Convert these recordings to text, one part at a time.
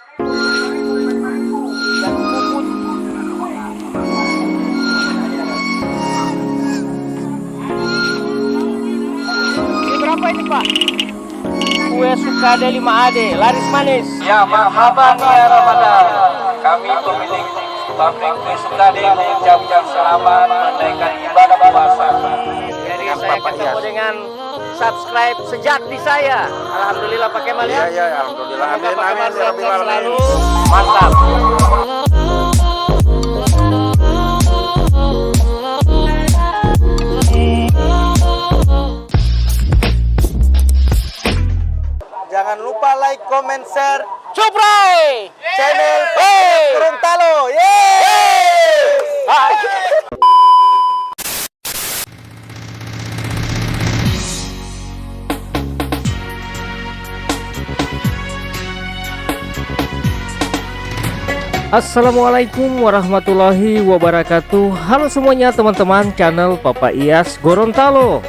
Ini berapa ini Pak? Kue Sukade 5AD, laris manis. Ya, marhaban ya Ramadan. Kami pemilik pabrik kue Sukade mengucapkan selamat menunaikan ibadah puasa. Jadi saya ketemu dengan subscribe sejati saya. Alhamdulillah Pak Kemal ya. Iya, alhamdulillah. Semoga Amin, Pak Kemal amin, ya Rabbil sehat Alamin. selalu. Mantap. Jangan lupa like, comment, share Subscribe channel Gorontalo. Assalamualaikum warahmatullahi wabarakatuh. Halo semuanya teman-teman channel Papa Iyas Gorontalo.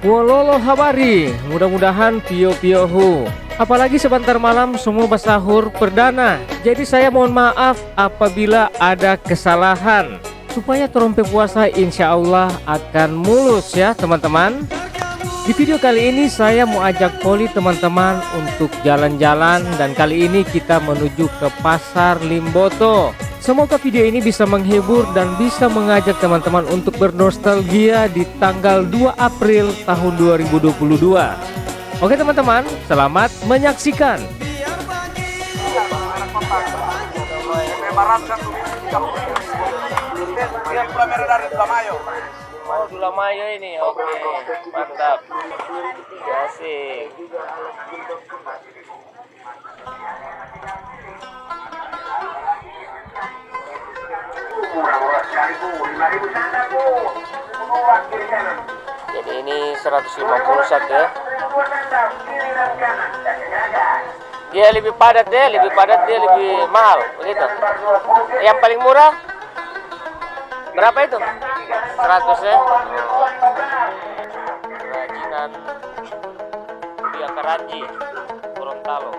Wololo habari, mudah-mudahan pio-piohu. Apalagi sebentar malam semua bersahur perdana. Jadi saya mohon maaf apabila ada kesalahan. Supaya trompe puasa insya Allah akan mulus ya teman-teman. Di video kali ini saya mau ajak Poli teman-teman untuk jalan-jalan, dan kali ini kita menuju ke Pasar Limboto. Semoga video ini bisa menghibur dan bisa mengajak teman-teman untuk bernostalgia di tanggal 2 April tahun 2022. Oke teman-teman, selamat menyaksikan. Oh, gula mayo ini, oke, mantap. Asik. Jadi ini 150 sak ya. Dia lebih padat dia lebih mahal, begitu. Yang paling murah berapa itu? 100 ya. Kerajinan Bia Karanji Gorontalo.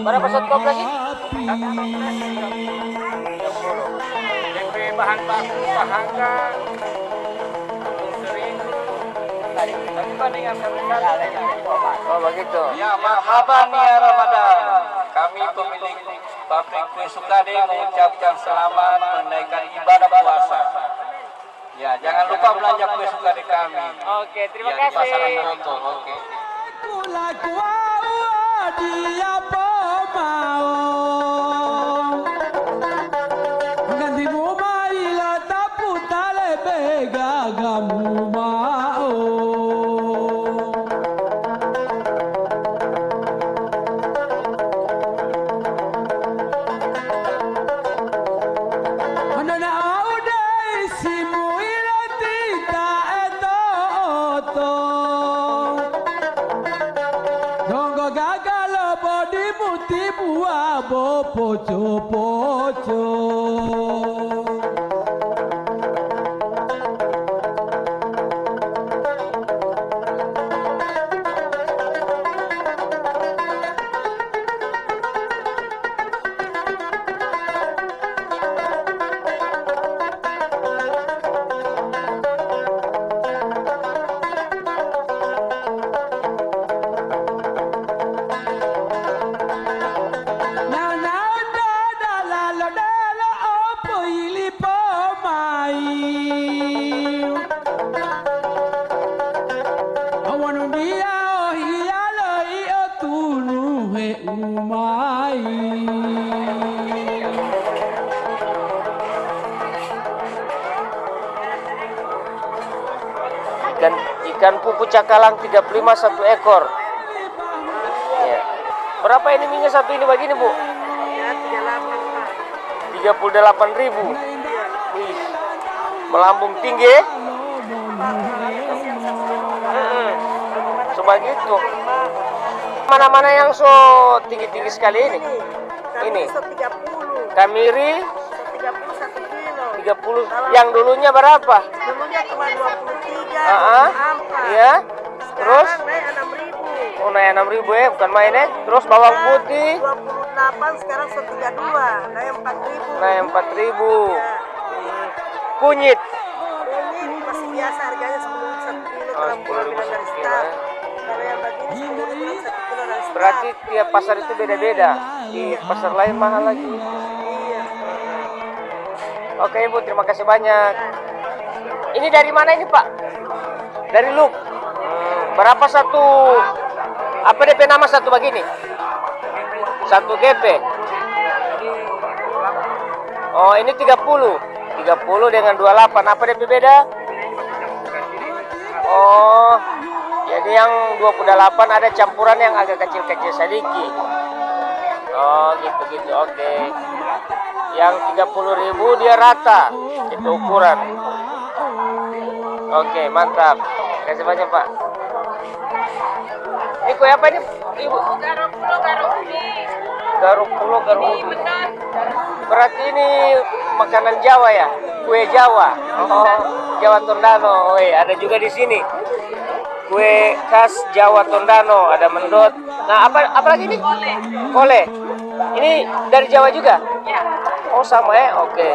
Berapa satu kop lagi? 30. DP bahan baku Bahangga 1000. Tapi bandingan Oh begitu. ya, marhaban ya Ramadan. Kami pemilik pabrik kue Sukade mengucapkan selamat menaikkan ibadah puasa. Ya, jangan lupa belanja kue Sukade kami. Oke, terima Ya, di kasih. Pasaran Broto. Oke. Dia pemau ganti mumaila taputale bega gamumao Anana aude simuila tita etoto Gongo gagalo bodi muti buah bo poco poco Ikan pupu cakalang 35 satu ekor. Ya. Berapa ini minyak satu ini begini, Bu? Ya, 38.000. Wih. Melambung tinggi. Sebegitu. Mana-mana yang so tinggi-tinggi sekali ini? Ini. 30. Kamiri 30 1 kilo. 30. Yang dulunya berapa? Dulunya cuma 23, Ah, 24. ya. Terus Sekarang naik 6.000. oh, naik 6.000 ya, bukan main ya. Terus bawang putih 28 sekarang 132, naik 4.000. naik 4.000. Kunyit Ini masih biasa harganya 10 1 kilo. Oh, Kalau 10.000 bilang dari satu kilo, staff. ya. Kalau yang begini 10.000 1 kilo dari staff. berarti tiap pasar itu beda-beda. Di pasar lain mahal lagi. Iya. Oke Ibu, terima kasih banyak. Ini dari mana ini Pak? Dari Luk. Berapa satu? Apa DP nama satu begini? Satu GP. Oh ini 30 dengan 28. Apa DP beda? Oh jadi yang 28 ada campuran yang agak kecil-kecil sedikit. Oh gitu-gitu, oke. Yang 30.000 dia rata, itu ukuran. Oke, mantap. Terima kasih banyak Pak. Ini kue apa ini Ibu? Garuk pulo, garuk ubi. Berarti ini makanan Jawa ya? Kue Jawa. Oh, Jawa Tondano. Oh, ada juga di sini. Kue khas Jawa Tondano, ada mendot. Nah, apa lagi ini? Kole. Ini dari Jawa juga? Ya. Oh, sama ya? Oke.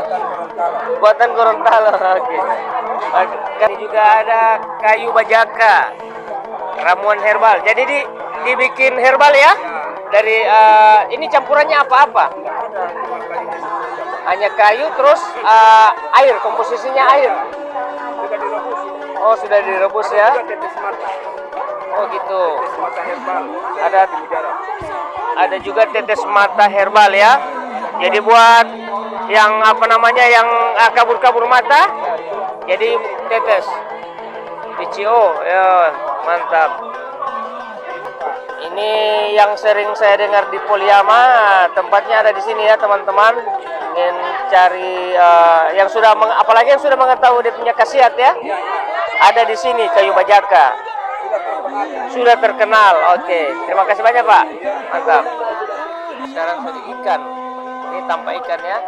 Buatan Gorontalo. Oke. Ini juga ada kayu bajaka. Ramuan herbal. Jadi dibikin herbal ya? Dari ini campurannya apa-apa? Hanya kayu terus air, komposisinya air. Oh, sudah direbus ya? Oh, gitu. Ada juga tetes mata herbal ya. Jadi buat yang apa namanya yang kabur-kabur mata, jadi tetes. PCO ya, mantap. Ini yang sering saya dengar di Poliama, tempatnya ada di sini ya teman-teman. Ingin cari yang sudah apalagi yang sudah mengetahui dia punya khasiat ya. Ada di sini kayu bajaka. Sudah terkenal. Oke, terima kasih banyak Pak. Mantap. Sekarang sudah ikan. Ini tanpa ikan ya.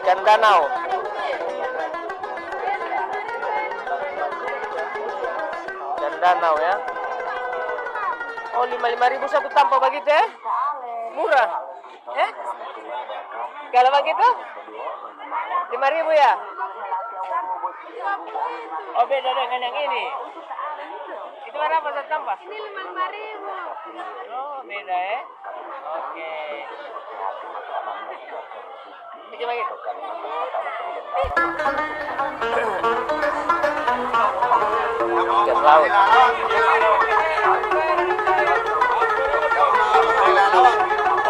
Ikan danau. Ikan danau ya. Oh, 55.000 satu tanpa begitu ya? Murah. Eh? Kalau begitu? 5.000 ya? Oh, beda dengan yang ini. Itu berapa satu tambah? Ini 5.000. Oh, beda ya. Oke. Ini coba gitu. Ikan laut.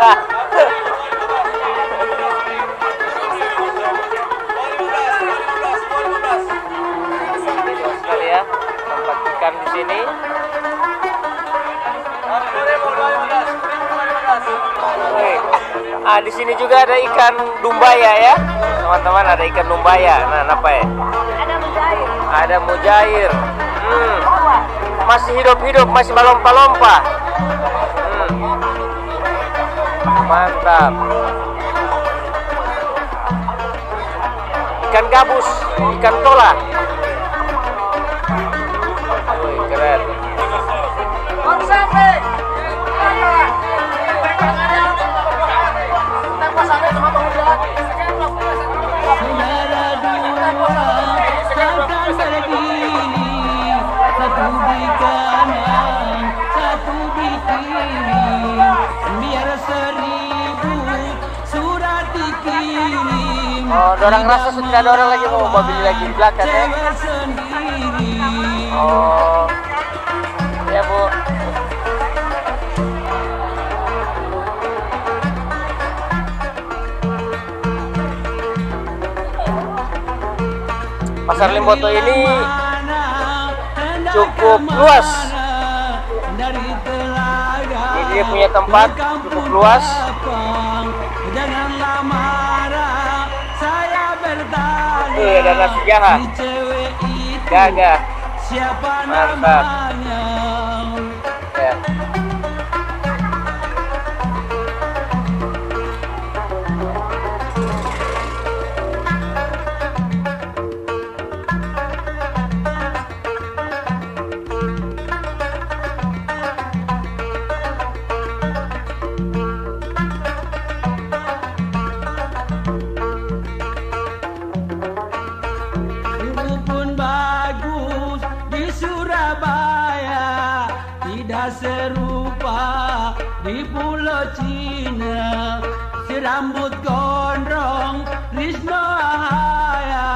Ah. Sekali ya, tempat ikan di sini. Di sini juga ada ikan dumbaya ya, teman-teman, ada ikan dumbaya. Nah, apa ya? Ada mujair. Ada mujair. Masih hidup-hidup, masih melompa-lompa. Mantap. Ikan gabus, ikan tola. Wih, keren. Saudara dua akan berdiri, satu di kanan, satu di kiri, biar 1000 surat dikirim. Oh, dorang rasa sudah ada orang lagi mau mobil lagi di belakang ya. Cewek sendiri. Oh, ya Bu. Pasar Limboto ini cukup luas. Ini dia punya tempat cukup luas. Janganlah marah, saya bertanya. Ada nasi jahat, Si cewek itu gagah, siapa mantap. namanya? Ya. Dulu pun bagus di Surabaya, tidak serupa di Pulau Cina. Si rambut gondrong Risno Ahaya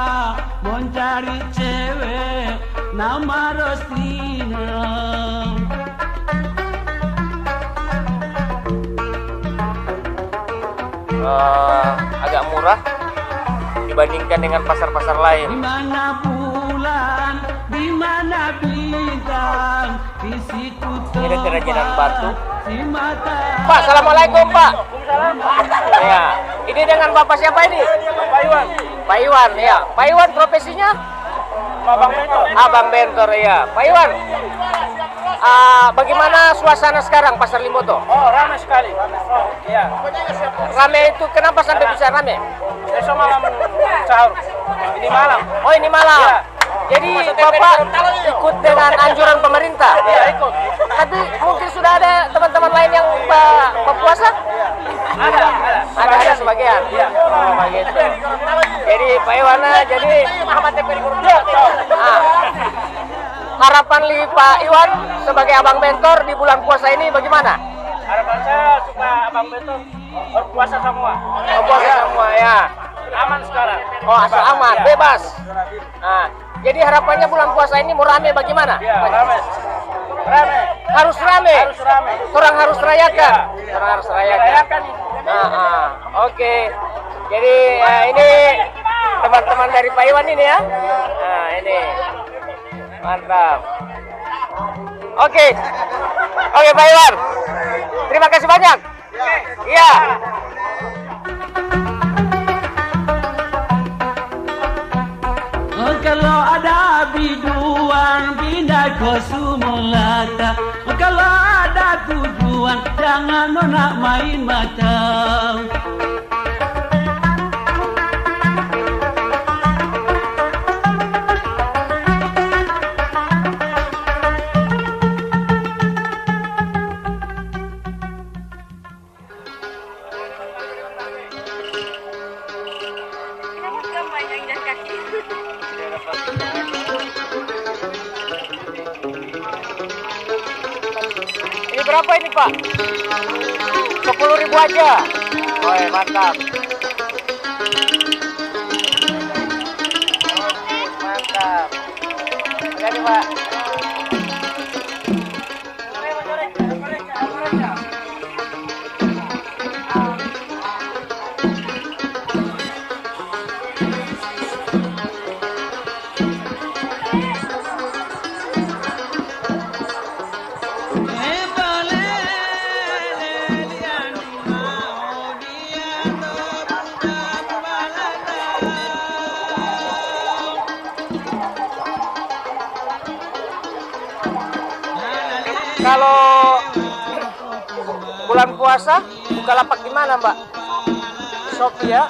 mencari cewek nama Rostina. Agak murah dibandingkan dengan pasar-pasar Di lain. mana bulan, di mana bintang, di situ Ini ada kerajinan batu. si mata. Pak, assalamualaikum Pak. Ya, ini dengan Bapak siapa ini? Pak Iwan. Pak Iwan ya. Pak Iwan profesinya? Abang Bentor. Abang Bentor ya. Pak Iwan, bagaimana suasana sekarang Pasar Limboto? Oh, ramai sekali. Iya. Rame itu kenapa sampai bisa rame? Besok malam sahur. Ini malam. Oh, ini malam. Iya. Jadi Bapak ikut dengan anjuran pemerintah? Iya, ikut. Tapi mungkin sudah ada teman-teman lain yang berpuasa? Ada sebagian. Iya. Oh, begitu. Jadi Pak Iwana, jadi harapan li Pak Iwan sebagai Abang Bentor di bulan puasa ini bagaimana? Harapan saya supaya Abang Bentor berpuasa semua. Oh, puasa semua ya. Aman sekarang. Oh, asal aman, Iya. bebas. Nah, jadi harapannya bulan puasa ini mau rame bagaimana? Iya, ramai. Ramai. Harus rame. Harus ramai. Orang harus rayakan. Orang harus rayakan. Rayakan. Oke. Jadi ini teman-teman dari Pak Iwan ini ya. Nah, ini. Mantap. Oke. Oke, Pak Iwan. Terima kasih banyak. Iya. Kalau ada biduan pindah ke Sumulata. Kalau ada tujuan jangan nona main mata. berapa ini Pak? 10.000 aja. Woi, mantap. Mantap. Jadi Pak. Kalau bulan puasa Bukalapak di mana Mbak? Shopee ya.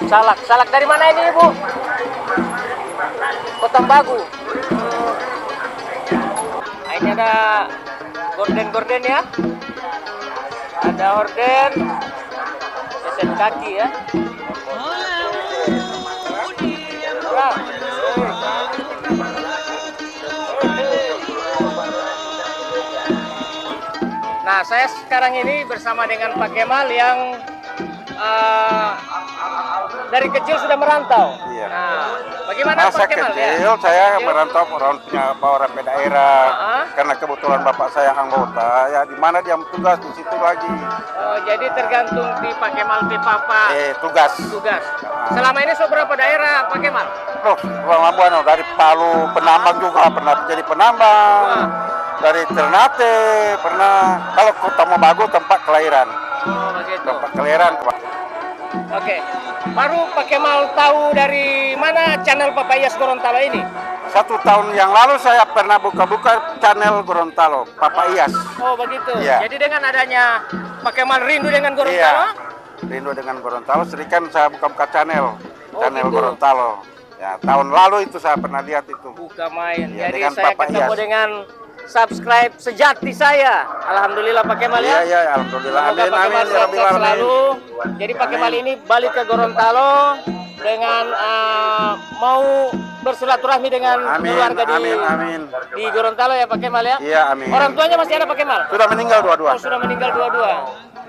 Salak dari mana ini Ibu? Kota Bagu. Nah, ini ada gorden ya. Ada horden, sesen kaki ya. Nah, saya sekarang ini bersama dengan Pak Kemal yang dari kecil sudah merantau. Iya. Nah, bagaimana Masa Pak Kemal kecil ya? saya merantau punya bawa rampe daerah karena kebetulan bapak saya anggota ya di mana dia tugas di situ lagi. Oh, jadi tergantung di Pak Kemal di Papa. Tugas. Selama ini seberapa daerah Pak Kemal? Loh, Labuan dari Palu penambang juga pernah jadi penambang. Dari Ternate pernah. Kalau Kota Mobagu tempat kelahiran. Oh, begitu. Tempat kelahiran. Oke. Baru Pak Kemal tahu dari mana channel Papa Iyas Gorontalo ini? 1 tahun yang lalu saya pernah buka channel Gorontalo, Papa Iyas. Oh, begitu. Iya. Jadi dengan adanya Pak Kemal rindu dengan Gorontalo? Iya. Rindu dengan Gorontalo, sering saya buka channel gitu. Gorontalo. Ya, tahun lalu itu saya pernah lihat itu. Buka main. Ya, Jadi dengan saya Papa ketemu Iyas. dengan subscribe sejati saya. Alhamdulillah Pak Kemal ya. Iya, alhamdulillah. Semoga Pak Kemal sehat selalu. Jadi Pak Kemal ini balik ke Gorontalo dengan mau bersilaturahmi dengan keluarga di Gorontalo ya Pak Kemal ya. Iya, amin. Orang tuanya masih ada Pak Kemal? Sudah meninggal dua-dua. Oh, sudah meninggal dua-dua.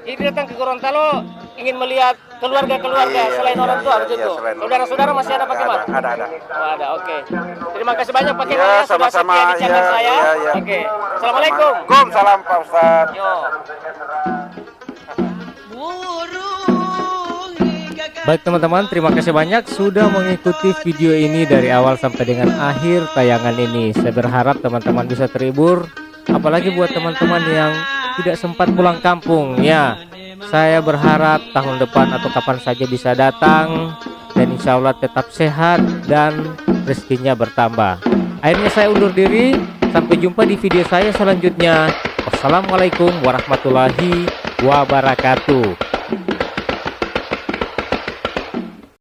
Jadi datang ke Gorontalo ingin melihat keluarga-keluarga selain orang tua begitu. Selain Saudara-saudara masih ada Pak Kemal? Ada. Oh, ada. Oke. Terima kasih banyak Pak Kemal ya, sudah sama-sama. setia di channel saya. Iya. Oke. Assalamualaikum. Waalaikumsalam Pak Ustaz. Yo. Baik teman-teman, terima kasih banyak sudah mengikuti video ini dari awal sampai dengan akhir tayangan ini. Saya berharap teman-teman bisa terhibur, apalagi buat teman-teman yang tidak sempat pulang kampung ya. Saya berharap tahun depan atau kapan saja bisa datang dan insya Allah tetap sehat dan rezekinya bertambah. Akhirnya saya undur diri, sampai jumpa di video saya selanjutnya. Wassalamualaikum warahmatullahi wabarakatuh.